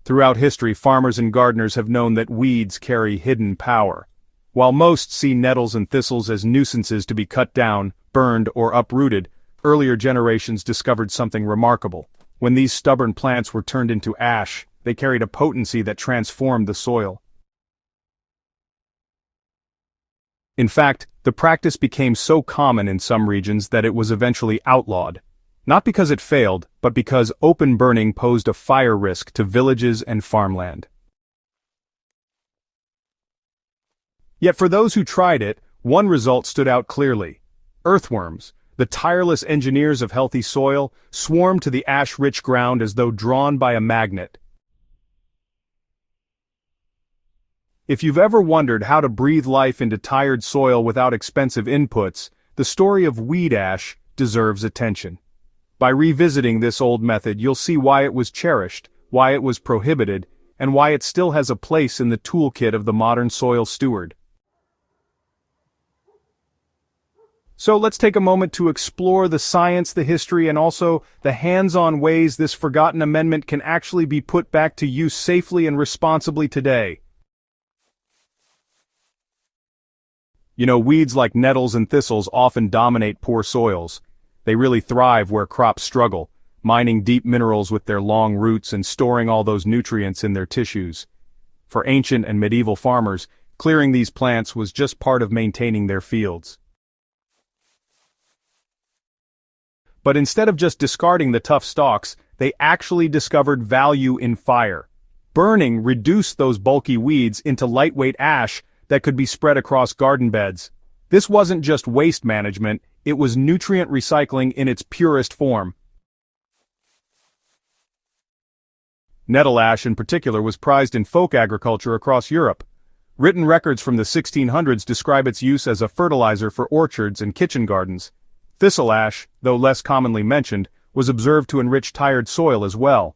Throughout history, farmers and gardeners have known that weeds carry hidden power. While most see nettles and thistles as nuisances to be cut down, burned, or uprooted, earlier generations discovered something remarkable. When these stubborn plants were turned into ash, they carried a potency that transformed the soil. In fact, the practice became so common in some regions that it was eventually outlawed. Not because it failed, but because open burning posed a fire risk to villages and farmland. Yet for those who tried it, one result stood out clearly. Earthworms, the tireless engineers of healthy soil, swarmed to the ash-rich ground as though drawn by a magnet. If you've ever wondered how to breathe life into tired soil without expensive inputs, the story of weed ash deserves attention. By revisiting this old method, you'll see why it was cherished, why it was prohibited, and why it still has a place in the toolkit of the modern soil steward. So let's take a moment to explore the science, the history, and also the hands-on ways this forgotten amendment can actually be put back to use safely and responsibly today. You know, weeds like nettles and thistles often dominate poor soils. They really thrive where crops struggle, mining deep minerals with their long roots and storing all those nutrients in their tissues. For ancient and medieval farmers, clearing these plants was just part of maintaining their fields. But instead of just discarding the tough stalks, they actually discovered value in fire. Burning reduced those bulky weeds into lightweight ash that could be spread across garden beds. This wasn't just waste management, it was nutrient recycling in its purest form. Nettle ash in particular was prized in folk agriculture across Europe. Written records from the 1600s describe its use as a fertilizer for orchards and kitchen gardens. Thistle ash, though less commonly mentioned, was observed to enrich tired soil as well.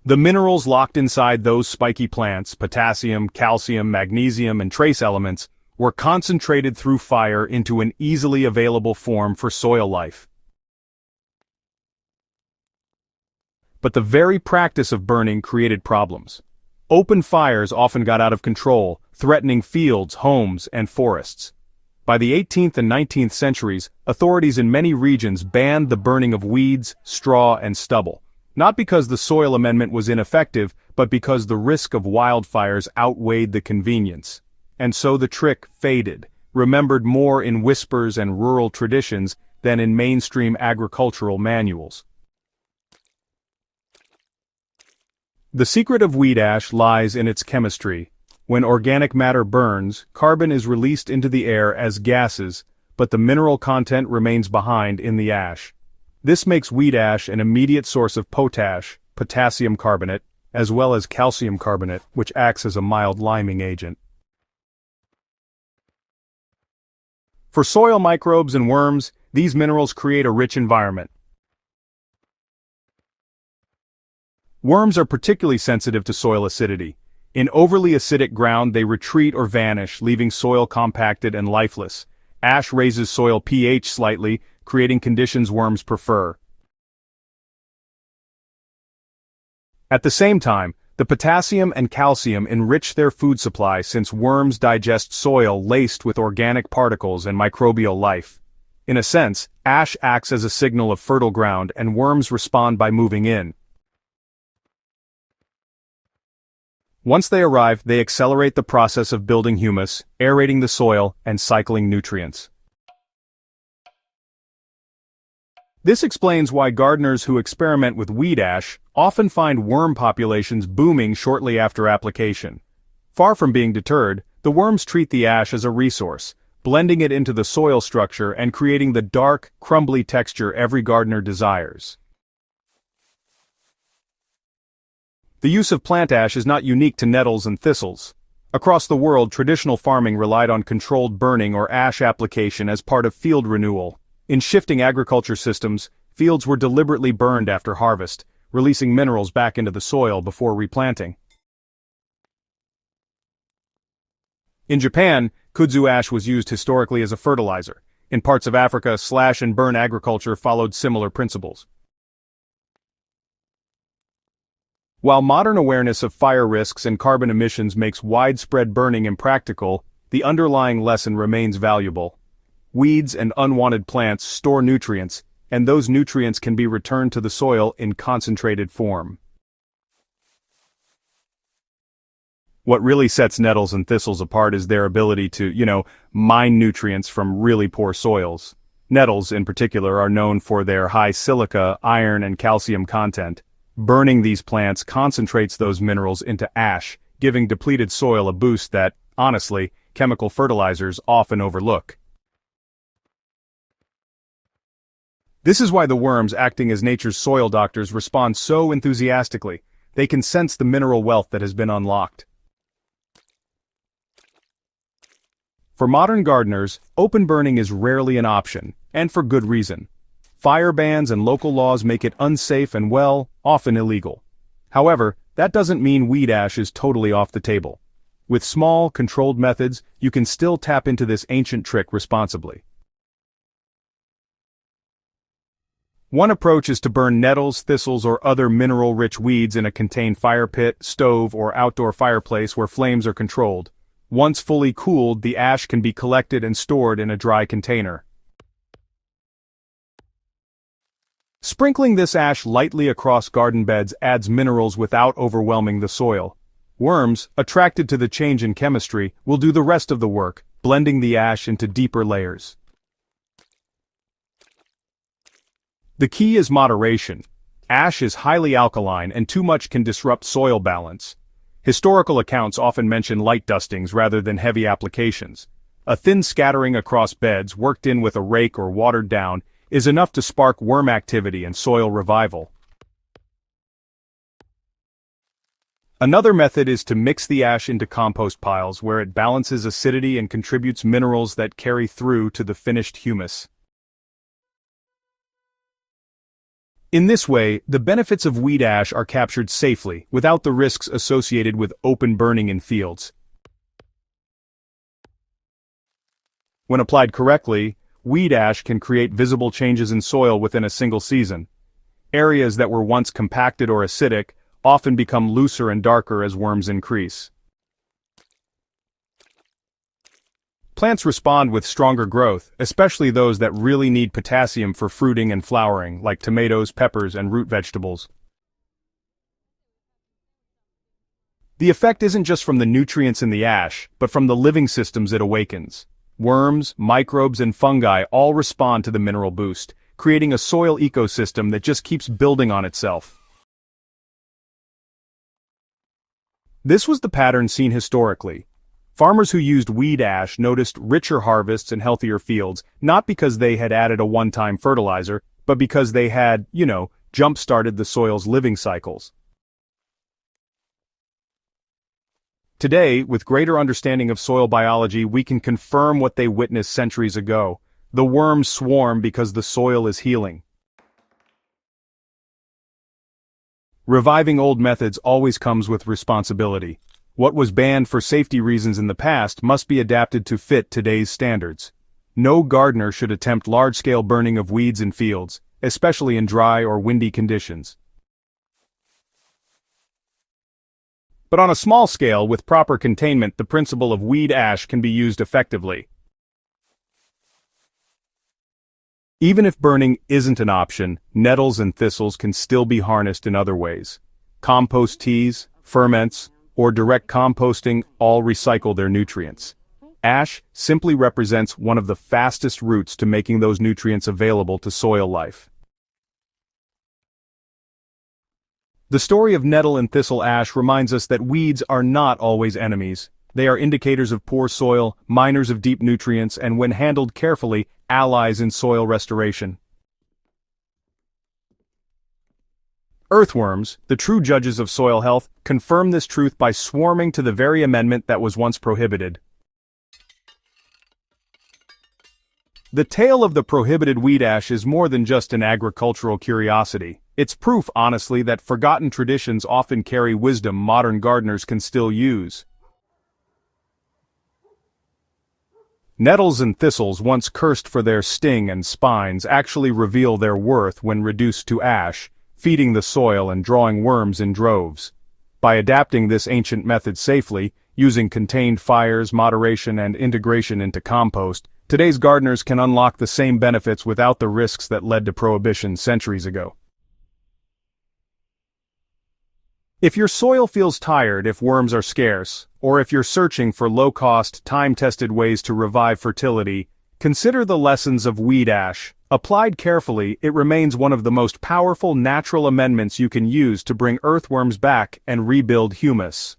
The minerals locked inside those spiky plants, potassium, calcium, magnesium, and trace elements, were concentrated through fire into an easily available form for soil life. But the very practice of burning created problems. Open fires often got out of control, threatening fields, homes, and forests. By the 18th and 19th centuries, authorities in many regions banned the burning of weeds, straw, and stubble. Not because the soil amendment was ineffective, but because the risk of wildfires outweighed the convenience. And so the trick faded, remembered more in whispers and rural traditions than in mainstream agricultural manuals. The secret of weed ash lies in its chemistry. When organic matter burns, carbon is released into the air as gases, but the mineral content remains behind in the ash. This makes weed ash an immediate source of potash, potassium carbonate, as well as calcium carbonate, which acts as a mild liming agent. For soil microbes and worms, these minerals create a rich environment. Worms are particularly sensitive to soil acidity. In overly acidic ground, they retreat or vanish, leaving soil compacted and lifeless. Ash raises soil pH slightly, creating conditions worms prefer. At the same time, the potassium and calcium enrich their food supply since worms digest soil laced with organic particles and microbial life. In a sense, ash acts as a signal of fertile ground and worms respond by moving in. Once they arrive, they accelerate the process of building humus, aerating the soil, and cycling nutrients. This explains why gardeners who experiment with weed ash often find worm populations booming shortly after application. Far from being deterred, the worms treat the ash as a resource, blending it into the soil structure and creating the dark, crumbly texture every gardener desires. The use of plant ash is not unique to nettles and thistles. Across the world, traditional farming relied on controlled burning or ash application as part of field renewal. In shifting agriculture systems, fields were deliberately burned after harvest, releasing minerals back into the soil before replanting. In Japan, kudzu ash was used historically as a fertilizer. In parts of Africa, slash-and-burn agriculture followed similar principles. While modern awareness of fire risks and carbon emissions makes widespread burning impractical, the underlying lesson remains valuable. Weeds and unwanted plants store nutrients, and those nutrients can be returned to the soil in concentrated form. What really sets nettles and thistles apart is their ability to, mine nutrients from really poor soils. Nettles, in particular, are known for their high silica, iron, and calcium content. Burning these plants concentrates those minerals into ash, giving depleted soil a boost that, honestly, chemical fertilizers often overlook. This is why the worms acting as nature's soil doctors respond so enthusiastically. They can sense the mineral wealth that has been unlocked. For modern gardeners, open burning is rarely an option, and for good reason. Fire bans and local laws make it unsafe and, often illegal. However, that doesn't mean weed ash is totally off the table. With small, controlled methods, you can still tap into this ancient trick responsibly. One approach is to burn nettles, thistles, or other mineral-rich weeds in a contained fire pit, stove, or outdoor fireplace where flames are controlled. Once fully cooled, the ash can be collected and stored in a dry container. Sprinkling this ash lightly across garden beds adds minerals without overwhelming the soil. Worms, attracted to the change in chemistry, will do the rest of the work, blending the ash into deeper layers. The key is moderation. Ash is highly alkaline and too much can disrupt soil balance. Historical accounts often mention light dustings rather than heavy applications. A thin scattering across beds, worked in with a rake or watered down, is enough to spark worm activity and soil revival. Another method is to mix the ash into compost piles where it balances acidity and contributes minerals that carry through to the finished humus. In this way, the benefits of weed ash are captured safely, without the risks associated with open burning in fields. When applied correctly, weed ash can create visible changes in soil within a single season. Areas that were once compacted or acidic often become looser and darker as worms increase. Plants respond with stronger growth, especially those that really need potassium for fruiting and flowering, like tomatoes, peppers, and root vegetables. The effect isn't just from the nutrients in the ash, but from the living systems it awakens. Worms, microbes, and fungi all respond to the mineral boost, creating a soil ecosystem that just keeps building on itself. This was the pattern seen historically. Farmers who used weed ash noticed richer harvests and healthier fields, not because they had added a one-time fertilizer, but because they had, jump-started the soil's living cycles. Today, with greater understanding of soil biology, we can confirm what they witnessed centuries ago. The worms swarm because the soil is healing. Reviving old methods always comes with responsibility. What was banned for safety reasons in the past must be adapted to fit today's standards. No gardener should attempt large-scale burning of weeds in fields, especially in dry or windy conditions. But on a small scale, with proper containment, the principle of weed ash can be used effectively. Even if burning isn't an option, nettles and thistles can still be harnessed in other ways. Compost teas, ferments, or direct composting all recycle their nutrients. Ash simply represents one of the fastest routes to making those nutrients available to soil life. The story of nettle and thistle ash reminds us that weeds are not always enemies. They are indicators of poor soil, miners of deep nutrients, and when handled carefully, allies in soil restoration. Earthworms, the true judges of soil health, confirm this truth by swarming to the very amendment that was once prohibited. The tale of the prohibited weed ash is more than just an agricultural curiosity. It's proof, honestly, that forgotten traditions often carry wisdom modern gardeners can still use. Nettles and thistles, once cursed for their sting and spines, actually reveal their worth when reduced to ash, feeding the soil and drawing worms in droves. By adapting this ancient method safely, using contained fires, moderation, and integration into compost, today's gardeners can unlock the same benefits without the risks that led to prohibition centuries ago. If your soil feels tired if worms are scarce, or if you're searching for low-cost, time-tested ways to revive fertility, consider the lessons of weed ash. Applied carefully, it remains one of the most powerful natural amendments you can use to bring earthworms back and rebuild humus.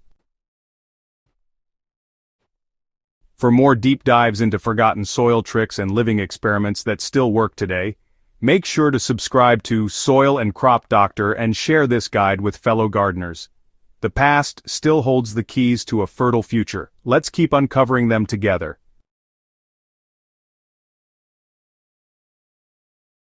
For more deep dives into forgotten soil tricks and living experiments that still work today, make sure to subscribe to Soil and Crop Doctor and share this guide with fellow gardeners. The past still holds the keys to a fertile future. Let's keep uncovering them together.